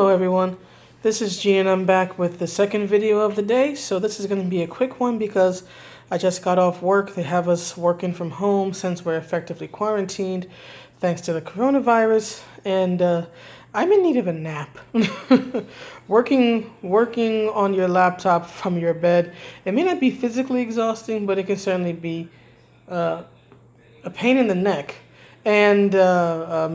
Hello everyone, this is G and I'm back with the second video of the day. So this is going to be a quick one because I just got off work. They have us working from home since we're effectively quarantined thanks to the coronavirus, and I'm in need of a nap. working on your laptop from your bed, it may not be physically exhausting, but it can certainly be a pain in the neck and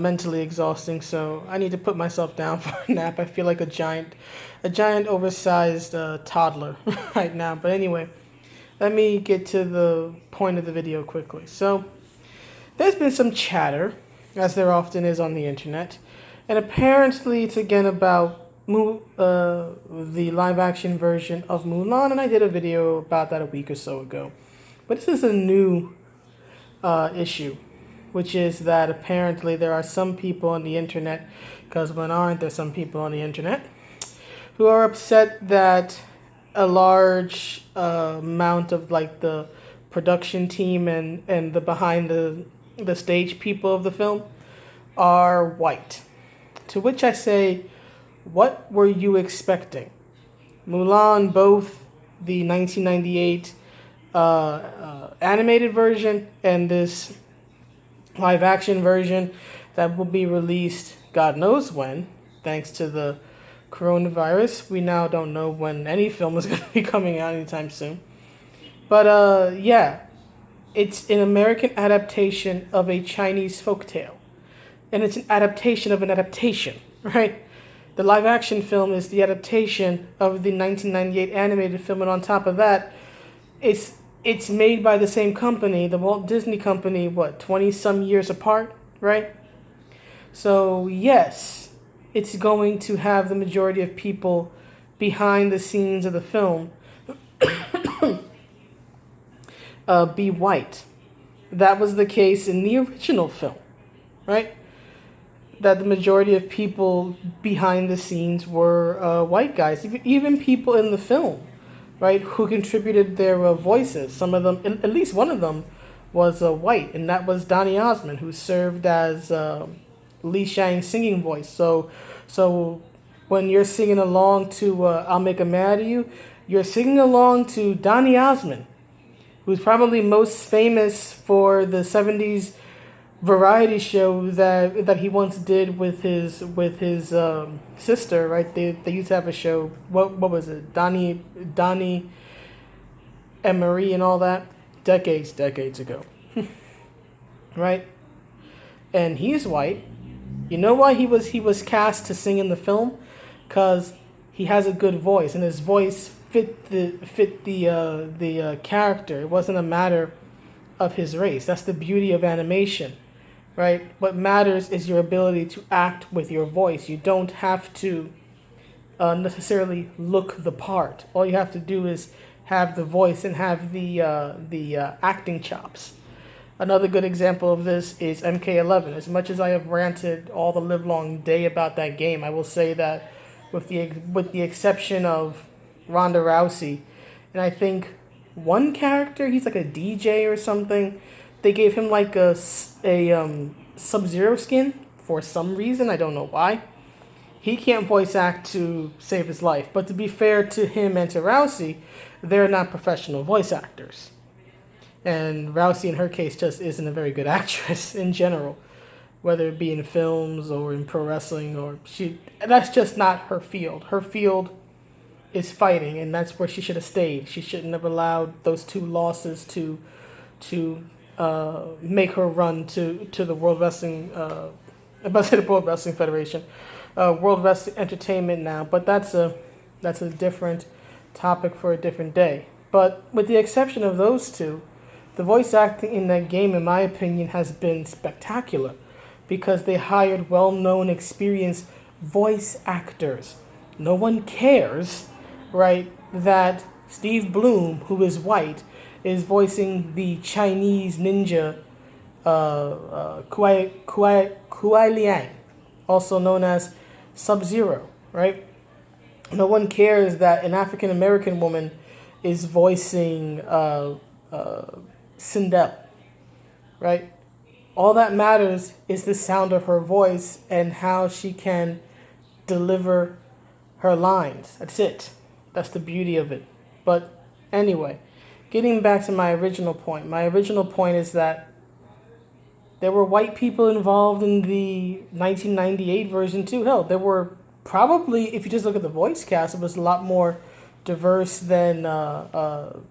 mentally exhausting. So I need to put myself down for a nap. I feel like a giant oversized toddler right now. But anyway, let me get to the point of the video quickly. So there's been some chatter, as there often is on the internet, and apparently it's again about the live action version of Mulan, and I did a video about that a week or so ago. But this is a new issue, which is that apparently there are some people on the internet, because when aren't there some people on the internet, who are upset that a large amount of like the production team and the behind the stage people of the film are white. To which I say, what were you expecting? Mulan, both the 1998 animated version and this live action version that will be released God knows when, thanks to the coronavirus. We now don't know when any film is going to be coming out anytime soon. But yeah, it's an American adaptation of a Chinese folktale. And it's an adaptation of an adaptation, right? The live action film is the adaptation of the 1998 animated film, and on top of that, it's made by the same company, the Walt Disney Company, 20 some years apart, right? So yes, it's going to have the majority of people behind the scenes of the film be white. That was the case in the original film, right? That the majority of people behind the scenes were white guys, even people in the film, right, who contributed their voices. Some of them, at least one of them, was white, and that was Donny Osmond, who served as Li Shang's singing voice. So when you're singing along to "I'll Make a Man of You," you're singing along to Donny Osmond, who's probably most famous for the '70s variety show that he once did with his sister, right? They used to have a show. What was it? Donnie and Marie and all that, decades ago, right? And he's white. You know why he was cast to sing in the film? Because he has a good voice, and his voice fit the character. It wasn't a matter of his race. That's the beauty of animation, right? What matters is your ability to act with your voice. You don't have to necessarily look the part. All you have to do is have the voice and have the acting chops. Another good example of this is MK11. As much as I have ranted all the livelong day about that game, I will say that with the exception of Ronda Rousey, and I think one character, he's like a DJ or something, they gave him like a Sub-Zero skin for some reason. I don't know why. He can't voice act to save his life. But to be fair to him and to Rousey, they're not professional voice actors. And Rousey, in her case, just isn't a very good actress in general, whether it be in films or in pro wrestling, that's just not her field. Her field is fighting, and that's where she should have stayed. She shouldn't have allowed those two losses to make her run to the World Wrestling, about to say the World Wrestling Federation, World Wrestling Entertainment now. But that's a different topic for a different day. But with the exception of those two, the voice acting in that game, in my opinion, has been spectacular because they hired well-known, experienced voice actors. No one cares, right, that Steve Bloom, who is white, is voicing the Chinese ninja Kuai Liang, also known as Sub-Zero, right? No one cares that an African American woman is voicing Sindel, right? All that matters is the sound of her voice and how she can deliver her lines. That's it. That's the beauty of it. But anyway, getting back to my original point. My original point is that there were white people involved in the 1998 version too. Hell, there were probably, if you just look at the voice cast, it was a lot more diverse than the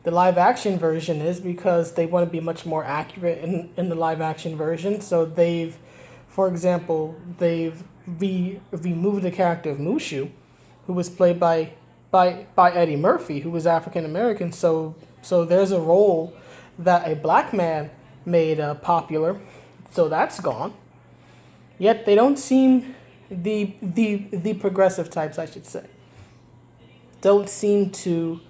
live action version is, because they want to be much more accurate in the live action version. So for example, they've removed the character of Mushu, who was played by Eddie Murphy, who was African American. So there's a role that a black man made popular, so that's gone. Yet they don't seem, the progressive types, I should say, don't seem to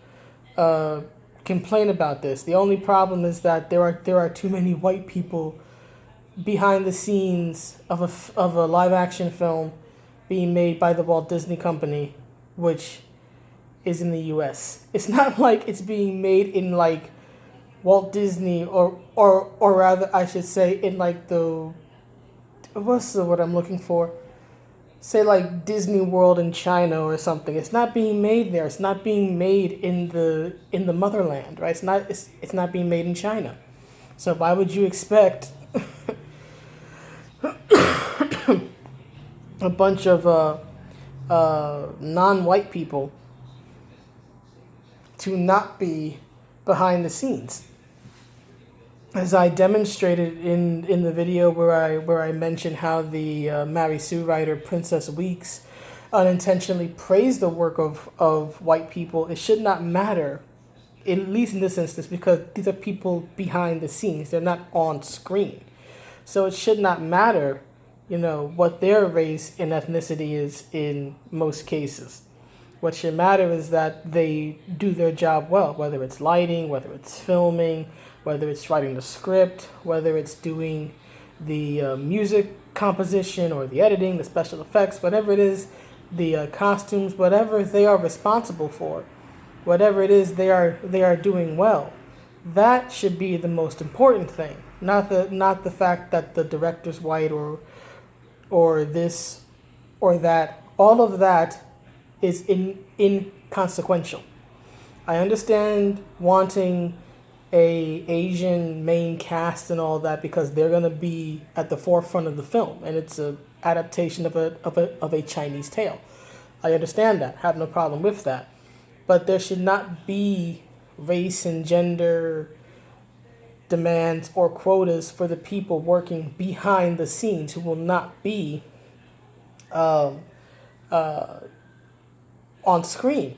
complain about this. The only problem is that there are too many white people behind the scenes of a live action film being made by the Walt Disney Company, which is in the U.S. It's not like it's being made in like Walt Disney or rather I should say in like what's the word I'm looking for? Say like Disney World in China or something. It's not being made there. It's not being made in the motherland, right? It's not being made in China. So why would you expect a bunch of non-white people to not be behind the scenes? As I demonstrated in the video where I mentioned how the Mary Sue writer Princess Weeks unintentionally praised the work of white people, it should not matter, at least in this instance, because these are people behind the scenes. They're not on screen. So it should not matter, what their race and ethnicity is in most cases. What should matter is that they do their job well, whether it's lighting, whether it's filming, whether it's writing the script, whether it's doing the music composition or the editing, the special effects, whatever it is, the costumes, whatever they are responsible for, whatever it is they are doing well. That should be the most important thing, not the fact that the director's white or this or that. All of that is inconsequential. I understand wanting a Asian main cast and all that because they're going to be at the forefront of the film, and it's a adaptation of a Chinese tale. I understand that. Have no problem with that. But there should not be race and gender demands or quotas for the people working behind the scenes who will not be on screen.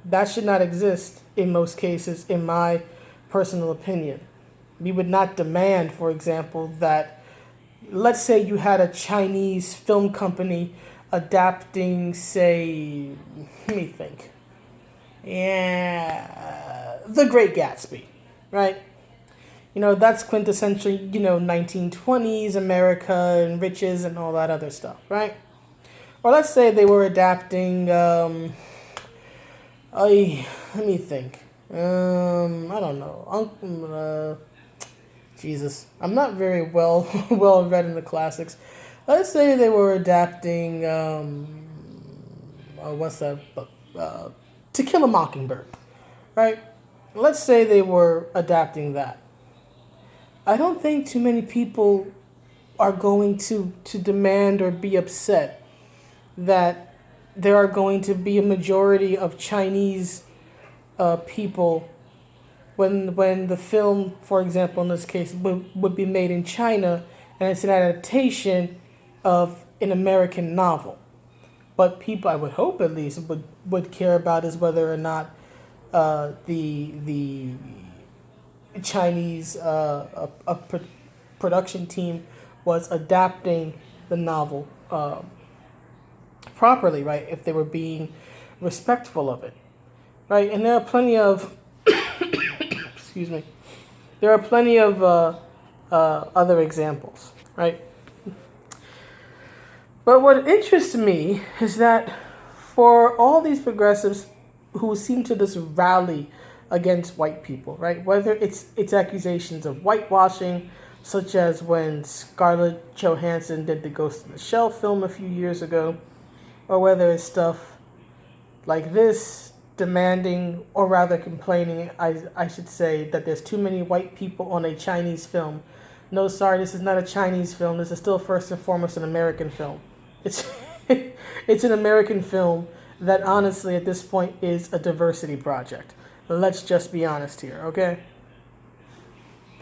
That should not exist in most cases, in my personal opinion. We would not demand, for example, that, let's say you had a Chinese film company adapting, say, let me think. Yeah, The Great Gatsby, right? That's quintessentially, 1920s America and riches and all that other stuff, right? Or let's say they were adapting, let me think. I don't know. Jesus, I'm not very well read in the classics. Let's say they were adapting, what's that book? To Kill a Mockingbird, right? Let's say they were adapting that. I don't think too many people are going to demand or be upset that there are going to be a majority of Chinese people when the film, for example, in this case, would be made in China, and it's an adaptation of an American novel. But people, I would hope at least, would care about is whether or not the Chinese production team was adapting the novel properly, right? If they were being respectful of it, right? And there are plenty of, excuse me, there are plenty of other examples, right? But what interests me is that for all these progressives who seem to just rally against white people, right? Whether it's accusations of whitewashing, such as when Scarlett Johansson did the Ghost in the Shell film a few years ago, or whether it's stuff like this demanding, or rather complaining, I should say, that there's too many white people on a Chinese film. No, sorry, this is not a Chinese film. This is still first and foremost an American film. It's it's an American film that honestly at this point is a diversity project. Let's just be honest here, okay?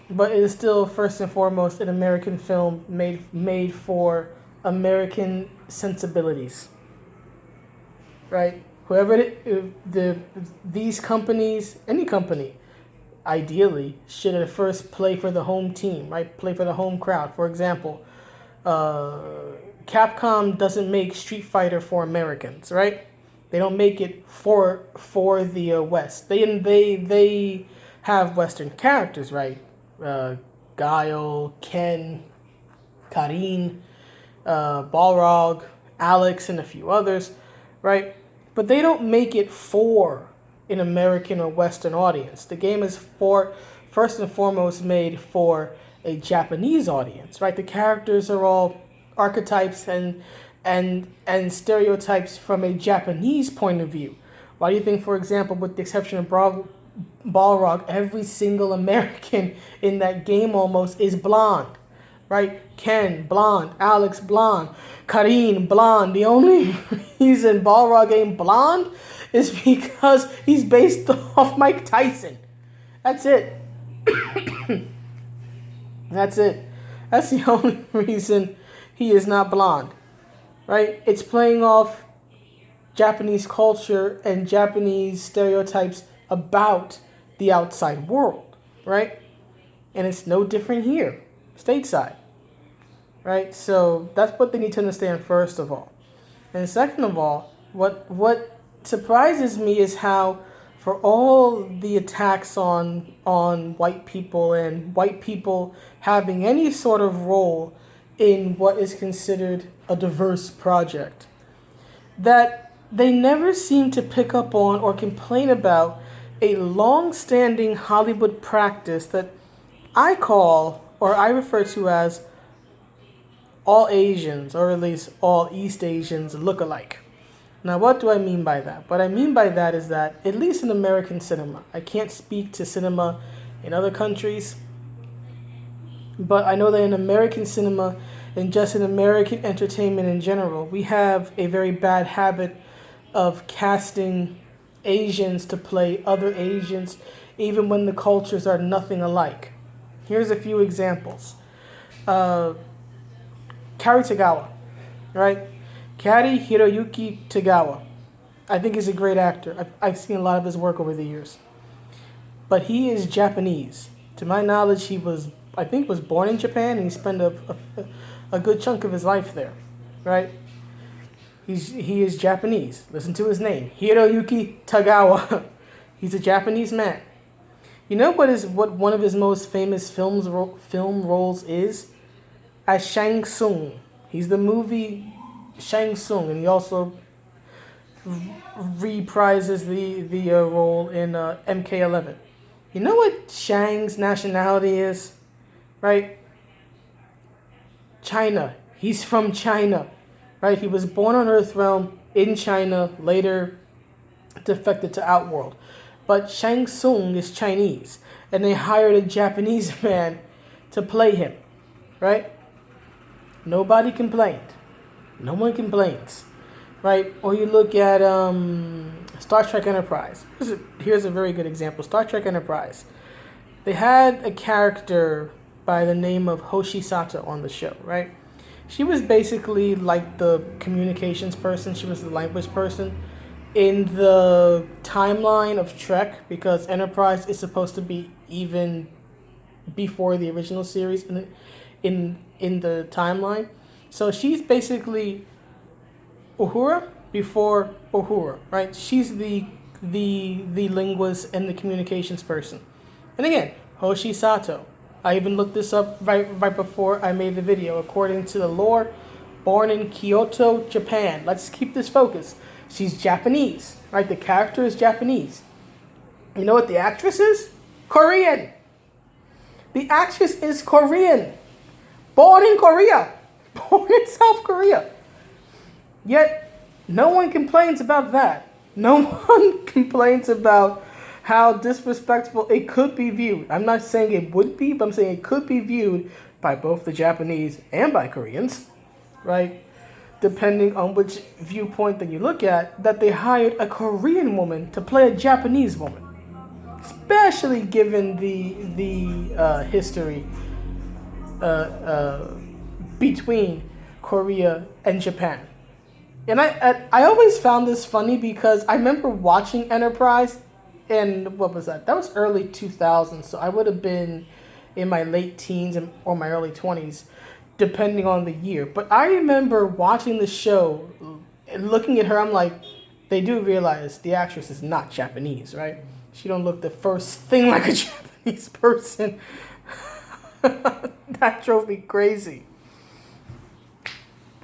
But it is still first and foremost an American film made for American sensibilities, right? These companies, any company, ideally should at first play for the home team, right? Play for the home crowd. For example, Capcom doesn't make Street Fighter for Americans, right? They don't make it for the West. They have Western characters, right? Guile, Ken, Karin, Balrog, Alex, and a few others, right? But they don't make it for an American or Western audience. The game is first and foremost made for a Japanese audience, right? The characters are all archetypes and stereotypes from a Japanese point of view. Why do you think, for example, with the exception of Balrog, every single American in that game almost is blonde, right? Ken, blonde. Alex, blonde. Karin, blonde. The only reason Balrog ain't blonde is because he's based off Mike Tyson. That's it. That's it. That's the only reason he is not blonde, right? It's playing off Japanese culture and Japanese stereotypes about the outside world, right? And it's no different here, stateside, right? So that's what they need to understand first of all. And second of all, what surprises me is how, for all the attacks on white people and white people having any sort of role in what is considered a diverse project, that they never seem to pick up on or complain about a long-standing Hollywood practice that I call, or I refer to as, all Asians, or at least all East Asians, look alike. Now, what do I mean by that? What I mean by that is that, at least in American cinema, I can't speak to cinema in other countries, but I know that in American cinema, and just in American entertainment in general, we have a very bad habit of casting Asians to play other Asians, even when the cultures are nothing alike. Here's a few examples. Kari Tagawa, right? Kari Hiroyuki Tagawa. I think he's a great actor. I've seen a lot of his work over the years. But he is Japanese. To my knowledge, he was born in Japan, and he spent a good chunk of his life there, right? He is Japanese. Listen to his name, Hiroyuki Tagawa. He's a Japanese man. You know what one of his most famous film roles is? As Shang Tsung. He's the movie Shang Tsung, and he also reprises the role in MK11. You know what Shang's nationality is, right? China. He's from China, right? He was born on Earthrealm in China, later defected to Outworld. But Shang Tsung is Chinese, and they hired a Japanese man to play him, right? Nobody complained. No one complains, right? Or you look at Star Trek Enterprise. Here's a very good example. Star Trek Enterprise. They had a character by the name of Hoshi Sato on the show, right? She was basically like the communications person. She was the language person in the timeline of Trek, because Enterprise is supposed to be even before the original series in the timeline. So she's basically Uhura before Uhura, right? She's the linguist and the communications person. And again, Hoshi Sato. I even looked this up right before I made the video. According to the lore, born in Kyoto, Japan. Let's keep this focused. She's Japanese, right? The character is Japanese. You know what the actress is? Korean. The actress is Korean. Born in Korea. Born in South Korea. Yet, No one complains about that. No one complains about how disrespectful it could be viewed. I'm not saying it would be, but I'm saying it could be viewed by both the Japanese and by Koreans, right? Depending on which viewpoint that you look at, that they hired a Korean woman to play a Japanese woman, especially given the history between Korea and Japan. And I always found this funny because I remember watching Enterprise, and what was that? That was early 2000s, so I would have been in my late teens or my early 20s, depending on the year. But I remember watching the show and looking at her, I'm like, they do realize the actress is not Japanese, right? She don't look the first thing like a Japanese person. That drove me crazy.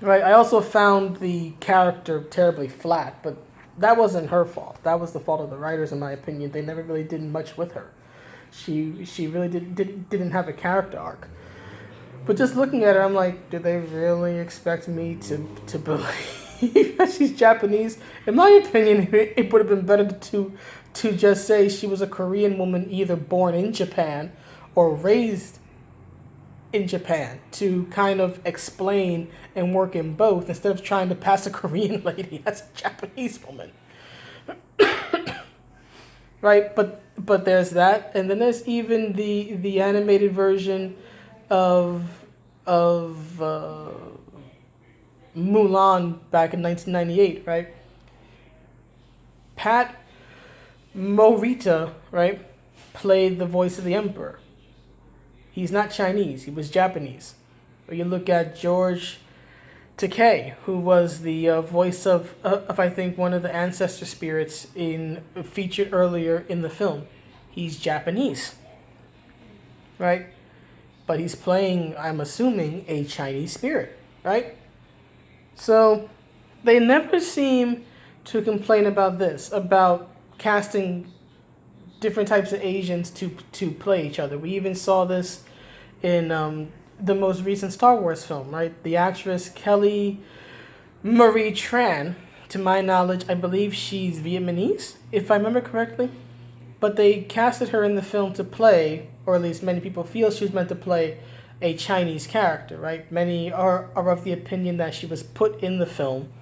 Right, I also found the character terribly flat, but that wasn't her fault. That was the fault of the writers, in my opinion. They never really did much with her. She really didn't have a character arc. But just looking at her, I'm like, do they really expect me to believe that she's Japanese? In my opinion, it would have been better to just say she was a Korean woman, either born in Japan or raised in Japan, to kind of explain and work in both instead of trying to pass a Korean lady as a Japanese woman. Right? But there's that, and then there's even the animated version of Mulan back in 1998, right? Pat Morita, right, played the voice of the Emperor. He's not Chinese. He was Japanese. Or you look at George Takei, who was the voice of I think one of the ancestor spirits featured earlier in the film. He's Japanese, right? But he's playing, I'm assuming, a Chinese spirit, right? So they never seem to complain about this, about casting different types of Asians to play each other. We even saw this in the most recent Star Wars film, right? The actress Kelly Marie Tran, to my knowledge, I believe she's Vietnamese, if I remember correctly. But they casted her in the film to play, or at least many people feel she was meant to play, a Chinese character, right? Many are of the opinion that she was put in the film,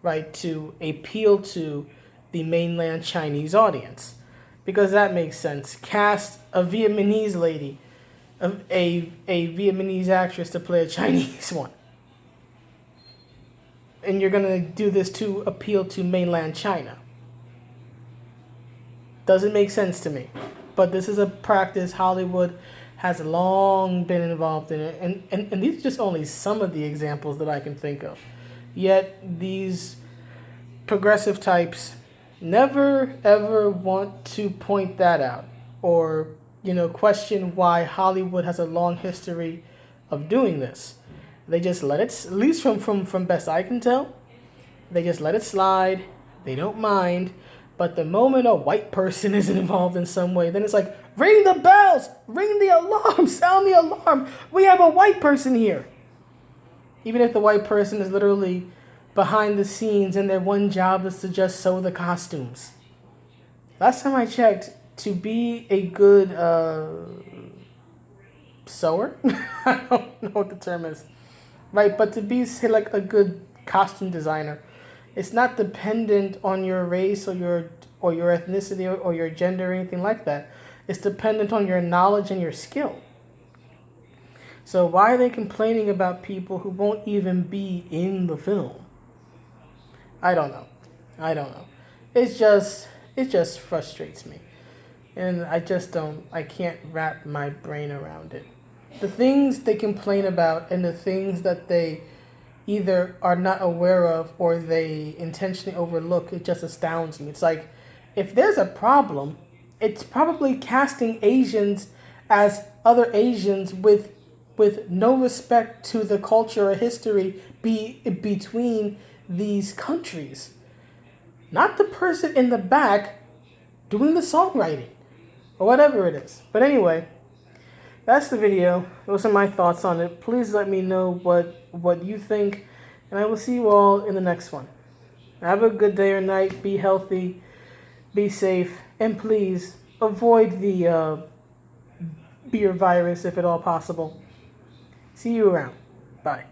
right, to appeal to the mainland Chinese audience. Because that makes sense. Cast a Vietnamese lady, a Vietnamese actress to play a Chinese one. And you're going to do this to appeal to mainland China. Doesn't make sense to me. But this is a practice Hollywood has long been involved in it. And these are just only some of the examples that I can think of. Yet these progressive types never ever want to point that out or, question why Hollywood has a long history of doing this. They just let it, at least from best I can tell, they just let it slide. They don't mind. But the moment a white person is involved in some way, then it's like, ring the bells, ring the alarm, sound the alarm. We have a white person here. Even if the white person is literally behind the scenes and their one job is to just sew the costumes. Last time I checked, to be a good sewer, I don't know what the term is, right? But to be, say, like a good costume designer, it's not dependent on your race or your ethnicity or your gender or anything like that. It's dependent on your knowledge and your skill. So why are they complaining about people who won't even be in the film? I don't know. It just frustrates me. And I can't wrap my brain around it. The things they complain about and the things that they either are not aware of or they intentionally overlook, it just astounds me. It's like, if there's a problem, it's probably casting Asians as other Asians with no respect to the culture or history between these countries. Not the person in the back doing the songwriting or whatever it is. But anyway, that's the video. Those are my thoughts on it. Please let me know what you think, and I will see you all in the next one. Have a good day or night. Be healthy. Be safe. And please avoid the beer virus if at all possible. See you around. Bye.